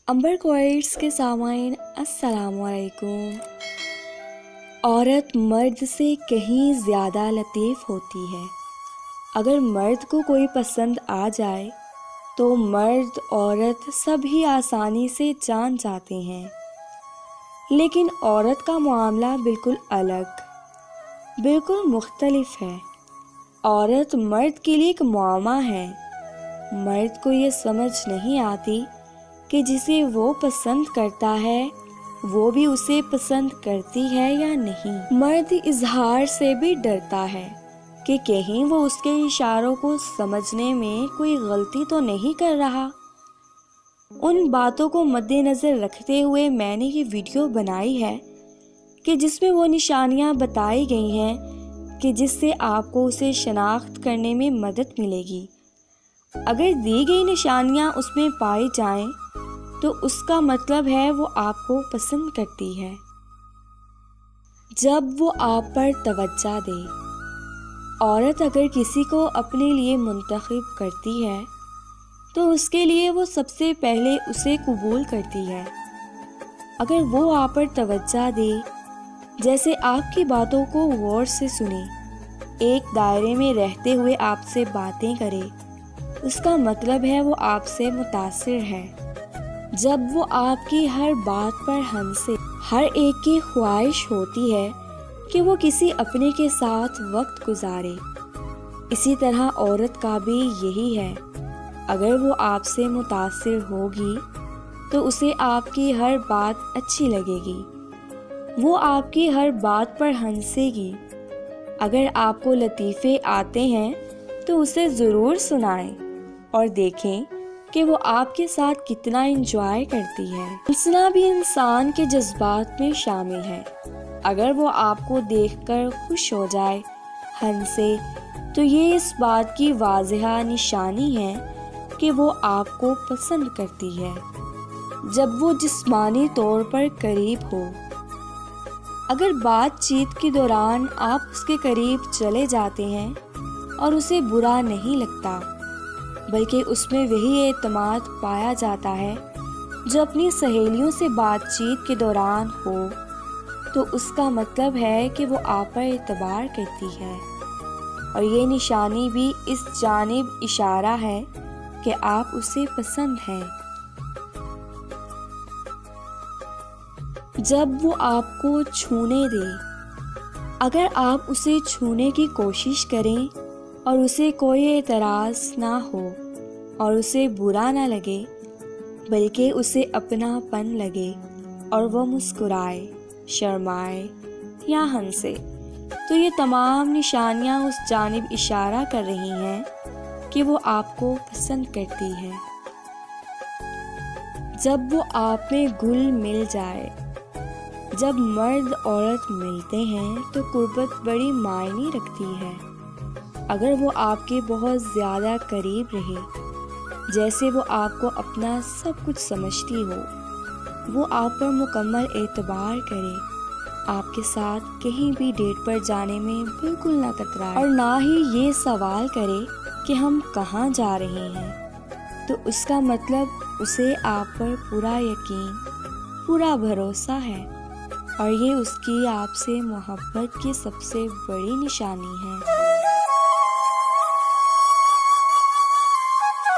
अंबर क्वाइट्स के सामाइन अस्सलाम वालेकुम। औरत मर्द से कहीं ज़्यादा लतीफ़ होती है। अगर मर्द को कोई पसंद आ जाए तो मर्द औरत सभी आसानी से जान जाते हैं, लेकिन औरत का मामला बिल्कुल अलग, बिल्कुल मुख्तलिफ है। औरत मर्द के लिए एक मुआमा है। मर्द को ये समझ नहीं आती कि जिसे वो पसंद करता है वो भी उसे पसंद करती है या नहीं। मर्द इजहार से भी डरता है कि कहीं वो उसके इशारों को समझने में कोई गलती तो नहीं कर रहा। उन बातों को मद्देनज़र रखते हुए मैंने ये वीडियो बनाई है कि जिसमें वो निशानियां बताई गई हैं कि जिससे आपको उसे शनाख्त करने में मदद मिलेगी। अगर दी गई निशानियां उसमें पाई जाएं तो उसका मतलब है वो आपको पसंद करती है। जब वो आप पर तवज्जो दे। औरत अगर किसी को अपने लिए मुंतखब करती है तो उसके लिए वो सबसे पहले उसे कबूल करती है। अगर वो आप पर तवज्जो दे, जैसे आपकी बातों को गौर से सुने, एक दायरे में रहते हुए आपसे बातें करे, उसका मतलब है वो आपसे मुतासिर है। जब वो आपकी हर बात पर हंसे, हर एक की ख्वाहिश होती है कि वो किसी अपने के साथ वक्त गुजारे। इसी तरह औरत का भी यही है। अगर वो आपसे मुतासिर होगी तो उसे आपकी हर बात अच्छी लगेगी, वो आपकी हर बात पर हंसेगी। अगर आपको लतीफ़े आते हैं तो उसे ज़रूर सुनाएं और देखें कि वो आपके साथ कितना एंजॉय करती है। हंसना भी इंसान के जज्बात में शामिल है। अगर वो आपको देखकर खुश हो जाए, हंसे, तो ये इस बात की वाज़ेह निशानी है कि वो आपको पसंद करती है। जब वो जिस्मानी तौर पर करीब हो। अगर बातचीत के दौरान आप उसके करीब चले जाते हैं और उसे बुरा नहीं लगता, बल्कि उसमें वही एतमाद पाया जाता है जो अपनी सहेलियों से बातचीत के दौरान हो, तो उसका मतलब है कि वो आप पर एतबार करती है। और ये निशानी भी इस जानिब इशारा है कि आप उसे पसंद हैं। जब वो आपको छूने दे। अगर आप उसे छूने की कोशिश करें और उसे कोई एतराज़ ना हो और उसे बुरा ना लगे, बल्कि उसे अपनापन लगे और वो मुस्कुराए, शर्माए या हंसे, तो ये तमाम निशानियां उस जानिब इशारा कर रही हैं कि वो आपको पसंद करती है। जब वो आप में घुल मिल जाए। जब मर्द औरत मिलते हैं तो कुर्बत बड़ी मायने रखती है। अगर वो आपके बहुत ज़्यादा करीब रहे, जैसे वो आपको अपना सब कुछ समझती हो, वो आप पर मुकम्मल एतबार करे, आपके साथ कहीं भी डेट पर जाने में बिल्कुल ना कतराए और ना ही ये सवाल करे कि हम कहाँ जा रहे हैं, तो उसका मतलब उसे आप पर पूरा यकीन, पूरा भरोसा है और ये उसकी आपसे मोहब्बत की सबसे बड़ी निशानी है।